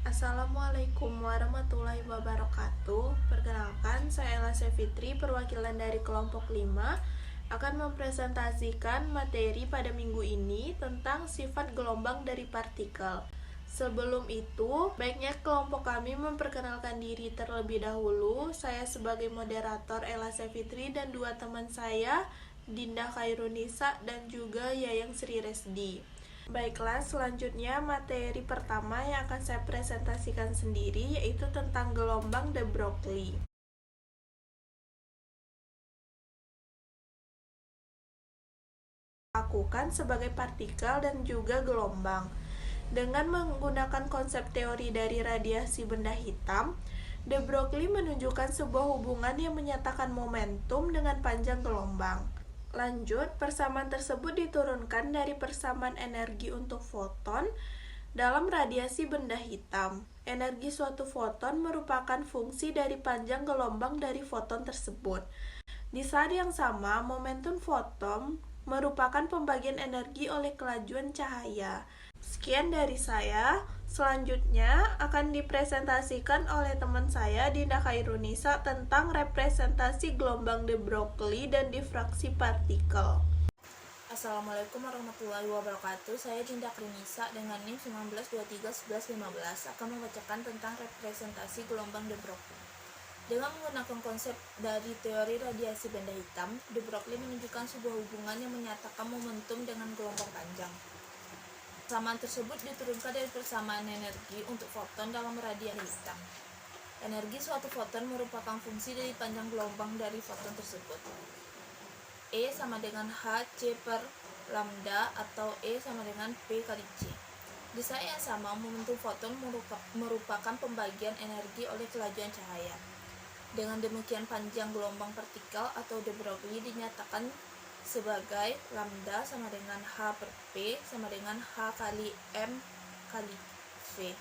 Assalamualaikum warahmatullahi wabarakatuh. Perkenalkan, saya Elsa Fitri, perwakilan dari kelompok 5, akan mempresentasikan materi pada minggu ini tentang sifat gelombang dari partikel. Sebelum itu, baiknya kelompok kami memperkenalkan diri terlebih dahulu. Saya sebagai moderator Elsa Fitri dan dua teman saya, Dinda Khairunisa dan juga Yayang Sri Resdi. Baiklah, selanjutnya materi pertama yang akan saya presentasikan sendiri yaitu tentang gelombang de Broglie. Lakukan sebagai partikel dan juga gelombang. Dengan menggunakan konsep teori dari radiasi benda hitam, de Broglie menunjukkan sebuah hubungan yang menyatakan momentum dengan panjang gelombang. Lanjut, persamaan tersebut diturunkan dari persamaan energi untuk foton dalam radiasi benda hitam. Energi suatu foton merupakan fungsi dari panjang gelombang dari foton tersebut. Di saat yang sama, momentum foton merupakan pembagian energi oleh kelajuan cahaya. Sekian dari saya. Selanjutnya akan dipresentasikan oleh teman saya Dinda Khairunisa tentang representasi gelombang de Broglie dan difraksi partikel. Assalamualaikum warahmatullahi wabarakatuh. Saya Dinda Khairunisa dengan NIM 19231115 akan membacakan tentang representasi gelombang de Broglie. Dengan menggunakan konsep dari teori radiasi benda hitam, de Broglie menunjukkan sebuah hubungan yang menyatakan momentum dengan gelombang panjang. Persamaan tersebut diturunkan dari persamaan energi untuk foton dalam radiasi hitam. Energi suatu foton merupakan fungsi dari panjang gelombang dari foton tersebut. E sama dengan H C per lambda atau E sama dengan P kali C. Di saat yang sama, momentum foton merupakan pembagian energi oleh kelajuan cahaya. Dengan demikian, panjang gelombang partikel atau de Broglie dinyatakan sebagai lambda sama dengan H per P sama dengan H kali M kali V.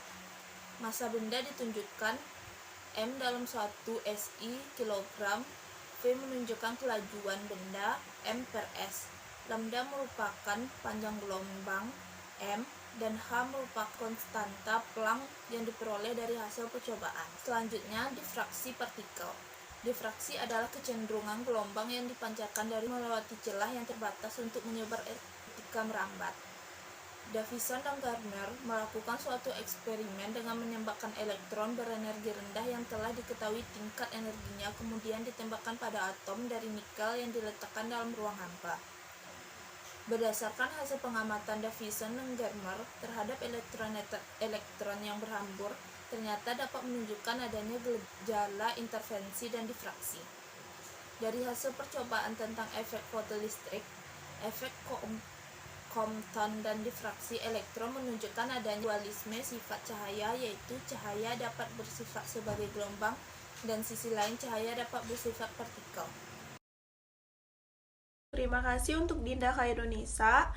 Massa benda ditunjukkan M dalam 1 SI kilogram, V menunjukkan kelajuan benda M per S. Lambda merupakan panjang gelombang M dan H merupakan konstanta Planck yang diperoleh dari hasil percobaan. Selanjutnya, difraksi partikel. Difraksi adalah kecenderungan gelombang yang dipancarkan dari melewati celah yang terbatas untuk menyebar ketika merambat. Davison dan Gardner melakukan suatu eksperimen dengan menembakkan elektron berenergi rendah yang telah diketahui tingkat energinya, kemudian ditembakkan pada atom dari nikel yang diletakkan dalam ruang hampa. Berdasarkan hasil pengamatan Davison dan Gardner terhadap elektron yang berhambur, ternyata dapat menunjukkan adanya gejala interferensi dan difraksi. Dari hasil percobaan tentang efek fotolistrik, efek Compton dan difraksi elektron menunjukkan adanya dualisme sifat cahaya, yaitu cahaya dapat bersifat sebagai gelombang dan sisi lain cahaya dapat bersifat partikel. Terima kasih untuk Dinda Khairunisa.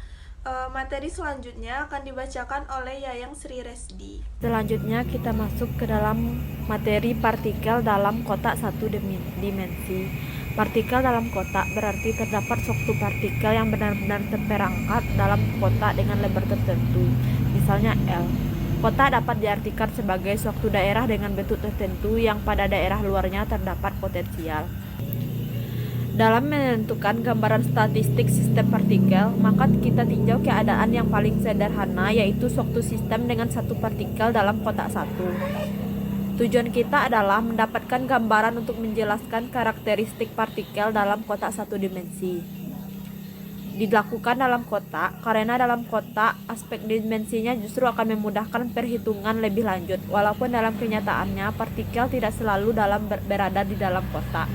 Materi selanjutnya akan dibacakan oleh Yayang Sri Resdi. Selanjutnya kita masuk ke dalam materi partikel dalam kotak satu dimensi. Partikel dalam kotak berarti terdapat suatu partikel yang benar-benar terperangkap dalam kotak dengan lebar tertentu, misalnya L. Kotak dapat diartikan sebagai suatu daerah dengan bentuk tertentu yang pada daerah luarnya terdapat potensial. Dalam menentukan gambaran statistik sistem partikel, maka kita tinjau keadaan yang paling sederhana, yaitu suatu sistem dengan satu partikel dalam kotak satu. Tujuan kita adalah mendapatkan gambaran untuk menjelaskan karakteristik partikel dalam kotak satu dimensi. Dilakukan dalam kotak, karena dalam kotak aspek dimensinya justru akan memudahkan perhitungan lebih lanjut, walaupun dalam kenyataannya partikel tidak selalu berada di dalam kotak.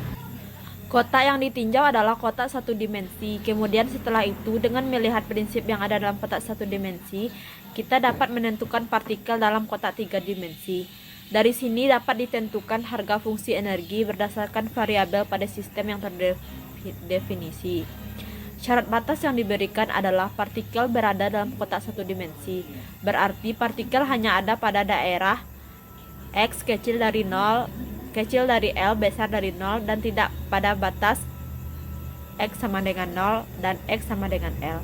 Kotak yang ditinjau adalah kotak satu dimensi. Kemudian setelah itu, dengan melihat prinsip yang ada dalam kotak satu dimensi, kita dapat menentukan partikel dalam kotak tiga dimensi. Dari sini dapat ditentukan harga fungsi energi berdasarkan variabel pada sistem yang terdefinisi. Syarat batas yang diberikan adalah partikel berada dalam kotak satu dimensi. Berarti partikel hanya ada pada daerah X kecil dari 0, kecil dari L besar dari 0, dan tidak pada batas X sama dengan 0 dan X sama dengan L.